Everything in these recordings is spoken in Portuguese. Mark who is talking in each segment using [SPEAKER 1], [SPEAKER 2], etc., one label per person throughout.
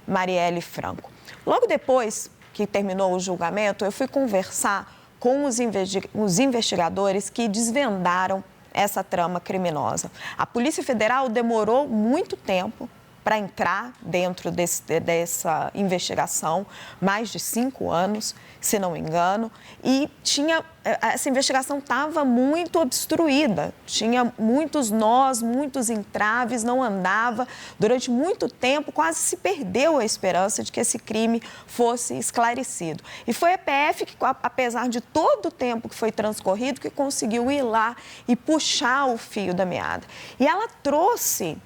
[SPEAKER 1] Marielle Franco. Logo depois que terminou o julgamento, eu fui conversar com os investigadores que desvendaram essa trama criminosa. A Polícia Federal demorou muito tempo para entrar dentro dessa investigação, mais de 5 anos, se não me engano, e essa investigação estava muito obstruída, tinha muitos nós, muitos entraves, não andava. Durante muito tempo, quase se perdeu a esperança de que esse crime fosse esclarecido. E foi a PF que, apesar de todo o tempo que foi transcorrido, que conseguiu ir lá e puxar o fio da meada. E ela trouxe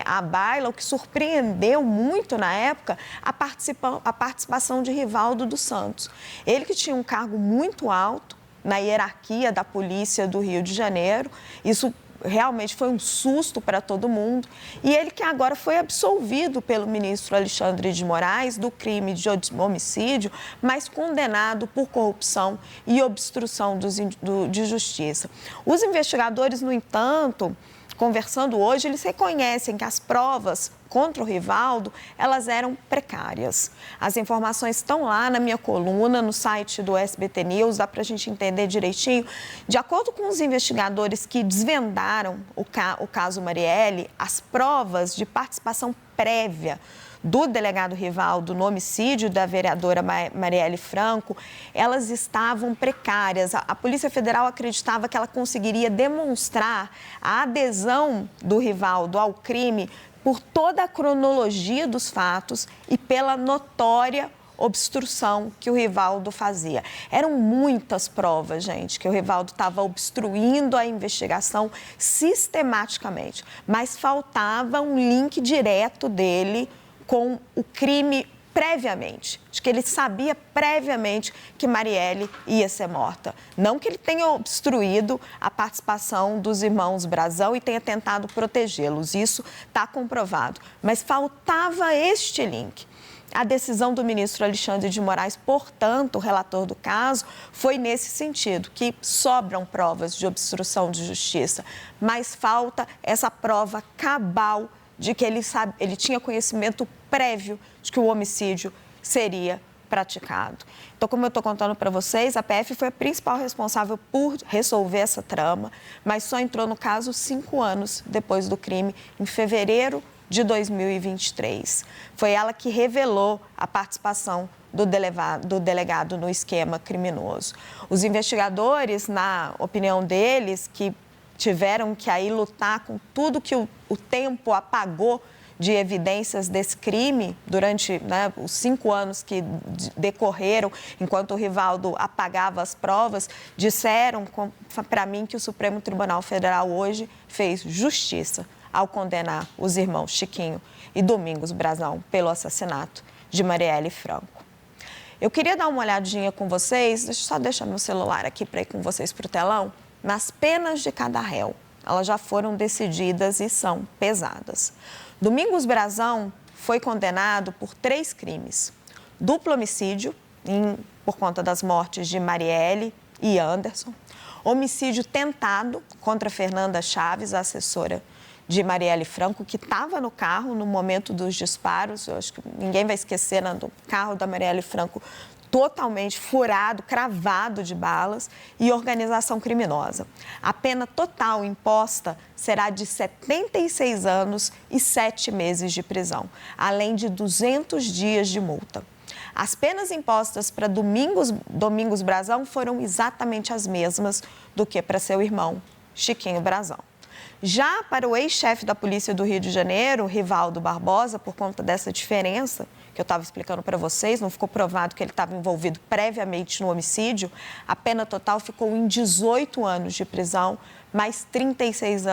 [SPEAKER 1] à baila, o que surpreendeu muito na época, a participação de Rivaldo dos Santos. Ele que tinha um cargo muito alto na hierarquia da polícia do Rio de Janeiro, isso realmente foi um susto para todo mundo, e ele que agora foi absolvido pelo ministro Alexandre de Moraes do crime de homicídio, mas condenado por corrupção e obstrução de justiça. Os investigadores, no entanto, conversando hoje, eles reconhecem que as provas contra o Rivaldo, elas eram precárias. As informações estão lá na minha coluna, no site do SBT News, dá para a gente entender direitinho. De acordo com os investigadores que desvendaram o caso Marielle, as provas de participação prévia do delegado Rivaldo no homicídio da vereadora Marielle Franco, elas estavam precárias. A Polícia Federal acreditava que ela conseguiria demonstrar a adesão do Rivaldo ao crime por toda a cronologia dos fatos e pela notória obstrução que o Rivaldo fazia. Eram muitas provas, gente, que o Rivaldo estava obstruindo a investigação sistematicamente, mas faltava um link direto dele com o crime previamente, de que ele sabia previamente que Marielle ia ser morta. Não que ele tenha obstruído a participação dos irmãos Brazão e tenha tentado protegê-los, isso está comprovado, mas faltava este link. A decisão do ministro Alexandre de Moraes, portanto, o relator do caso, foi nesse sentido, que sobram provas de obstrução de justiça, mas falta essa prova cabal de que ele tinha conhecimento prévio de que o homicídio seria praticado. Então, como eu estou contando para vocês, a PF foi a principal responsável por resolver essa trama, mas só entrou no caso 5 anos depois do crime, em fevereiro de 2023. Foi ela que revelou a participação do delegado no esquema criminoso. Os investigadores, na opinião deles, que tiveram que aí lutar com tudo que o tempo apagou de evidências desse crime durante os 5 anos que decorreram, enquanto o Rivaldo apagava as provas, disseram para mim que o Supremo Tribunal Federal hoje fez justiça ao condenar os irmãos Chiquinho e Domingos Brazão pelo assassinato de Marielle Franco. Eu queria dar uma olhadinha com vocês, deixa eu só deixar meu celular aqui para ir com vocês para o telão, nas penas de cada réu. Elas já foram decididas e são pesadas. Domingos Brazão foi condenado por 3 crimes. Duplo homicídio, por conta das mortes de Marielle e Anderson. Homicídio tentado contra Fernanda Chaves, a assessora de Marielle Franco, que estava no carro no momento dos disparos. Eu acho que ninguém vai esquecer, do carro da Marielle Franco totalmente furado, cravado de balas, e organização criminosa. A pena total imposta será de 76 anos e 7 meses de prisão, além de 200 dias de multa. As penas impostas para Domingos Brazão foram exatamente as mesmas do que para seu irmão, Chiquinho Brazão. Já para o ex-chefe da Polícia do Rio de Janeiro, Rivaldo Barbosa, por conta dessa diferença que eu estava explicando para vocês, não ficou provado que ele estava envolvido previamente no homicídio, a pena total ficou em 18 anos de prisão, mais 36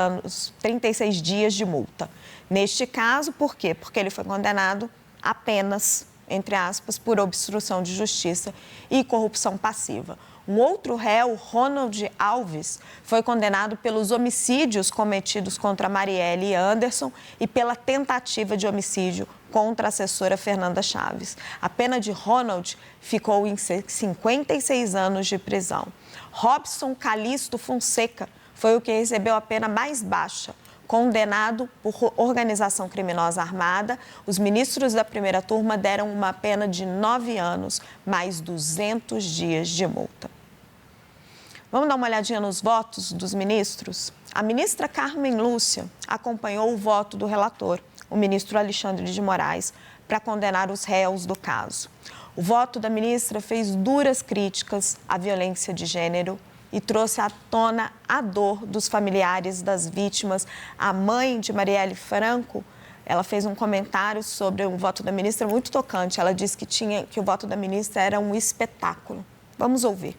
[SPEAKER 1] dias de multa. Neste caso, por quê? Porque ele foi condenado apenas, entre aspas, por obstrução de justiça e corrupção passiva. Um outro réu, Ronald Alves, foi condenado pelos homicídios cometidos contra Marielle e Anderson e pela tentativa de homicídio contra a assessora Fernanda Chaves. A pena de Ronald ficou em 56 anos de prisão. Robson Calixto Fonseca foi o que recebeu a pena mais baixa, condenado por organização criminosa armada. Os ministros da primeira turma deram uma pena de 9 anos, mais 200 dias de multa. Vamos dar uma olhadinha nos votos dos ministros? A ministra Carmen Lúcia acompanhou o voto do relator, o ministro Alexandre de Moraes, para condenar os réus do caso. O voto da ministra fez duras críticas à violência de gênero e trouxe à tona a dor dos familiares das vítimas. A mãe de Marielle Franco, ela fez um comentário sobre o voto da ministra muito tocante. Ela disse que o voto da ministra era um espetáculo. Vamos ouvir.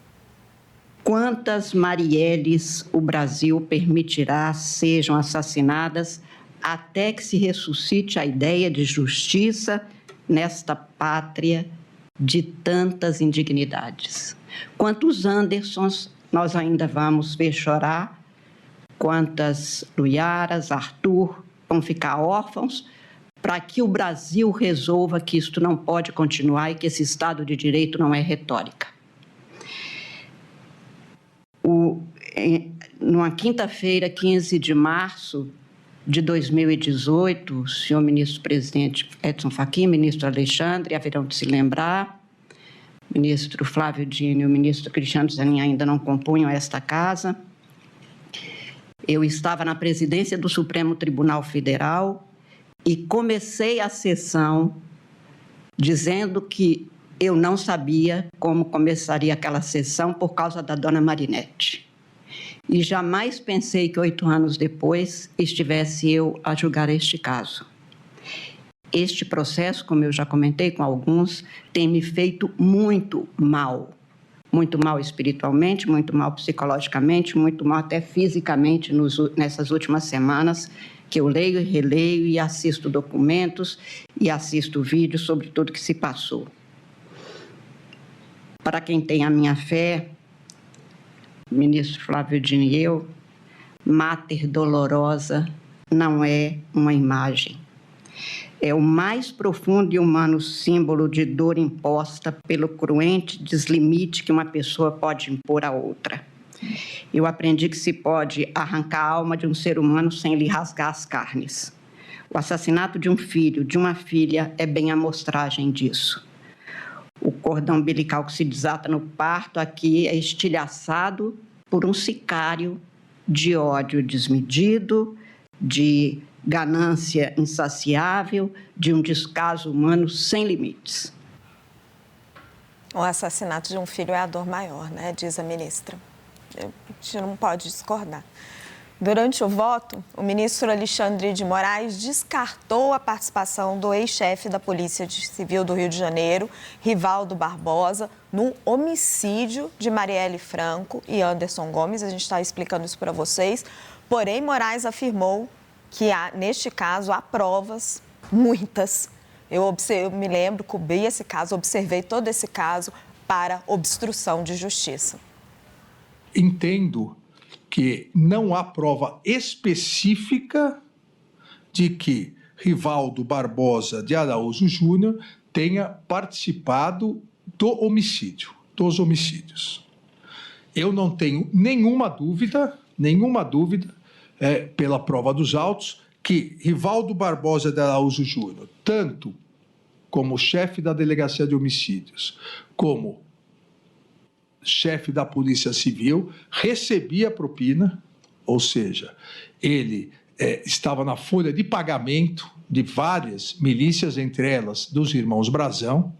[SPEAKER 2] Quantas Marielles o Brasil permitirá sejam assassinadas até que se ressuscite a ideia de justiça nesta pátria de tantas indignidades? Quantos Andersons nós ainda vamos ver chorar? Quantas Luiaras, Arthur vão ficar órfãos para que o Brasil resolva que isto não pode continuar e que esse Estado de Direito não é retórica? Numa quinta-feira, 15 de março de 2018, o senhor ministro-presidente Edson Fachin, ministro Alexandre, haverão de se lembrar, o ministro Flávio Dino e o ministro Cristiano Zanin ainda não compunham esta casa. Eu estava na presidência do Supremo Tribunal Federal e comecei a sessão dizendo que eu não sabia como começaria aquela sessão por causa da dona Marinette. E jamais pensei que 8 anos depois estivesse eu a julgar este caso. Este processo, como eu já comentei com alguns, tem me feito muito mal espiritualmente, muito mal psicologicamente, muito mal até fisicamente nessas últimas semanas, que eu leio e releio e assisto documentos e assisto vídeos sobre tudo que se passou. Para quem tem a minha fé, ministro Flávio Dino e eu, Mater Dolorosa não é uma imagem. É o mais profundo e humano símbolo de dor imposta pelo cruente deslimite que uma pessoa pode impor a outra. Eu aprendi que se pode arrancar a alma de um ser humano sem lhe rasgar as carnes. O assassinato de um filho, de uma filha, é bem a amostragem disso. O cordão umbilical que se desata no parto aqui é estilhaçado por um sicário de ódio desmedido, de ganância insaciável, de um descaso humano sem limites.
[SPEAKER 1] O assassinato de um filho é a dor maior, né? Diz a ministra. A gente não pode discordar. Durante o voto, o ministro Alexandre de Moraes descartou a participação do ex-chefe da Polícia Civil do Rio de Janeiro, Rivaldo Barbosa, no homicídio de Marielle Franco e Anderson Gomes. A gente está explicando isso para vocês. Porém, Moraes afirmou que, neste caso, há provas, muitas. Eu me lembro, cobri esse caso, observei todo esse caso para obstrução de justiça.
[SPEAKER 3] Entendo que não há prova específica de que Rivaldo Barbosa de Araújo Júnior tenha participado dos homicídios. Eu não tenho nenhuma dúvida, pela prova dos autos, que Rivaldo Barbosa de Araújo Júnior, tanto como chefe da Delegacia de Homicídios, como chefe da Polícia Civil, recebia propina, ou seja, ele estava na folha de pagamento de várias milícias, entre elas dos irmãos Brazão.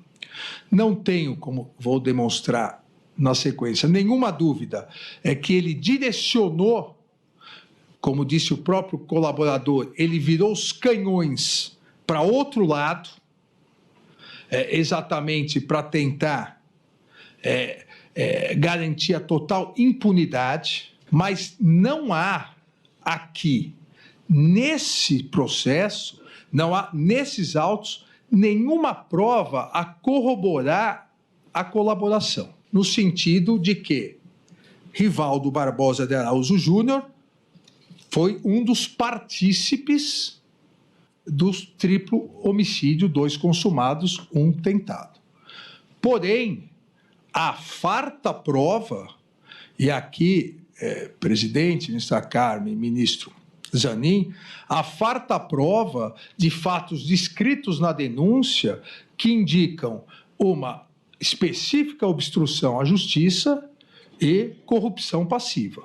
[SPEAKER 3] Não tenho, como vou demonstrar na sequência, nenhuma dúvida que ele direcionou, como disse o próprio colaborador, ele virou os canhões para outro lado, exatamente para tentar garantir a total impunidade, mas não há aqui, nesse processo, não há nesses autos nenhuma prova a corroborar a colaboração, no sentido de que Rivaldo Barbosa de Araújo Júnior foi um dos partícipes do triplo homicídio, 2 consumados, 1 tentado. Porém, a farta prova, e aqui, presidente, ministra Carmen, ministro Zanin, a farta prova de fatos descritos na denúncia que indicam uma específica obstrução à justiça e corrupção passiva.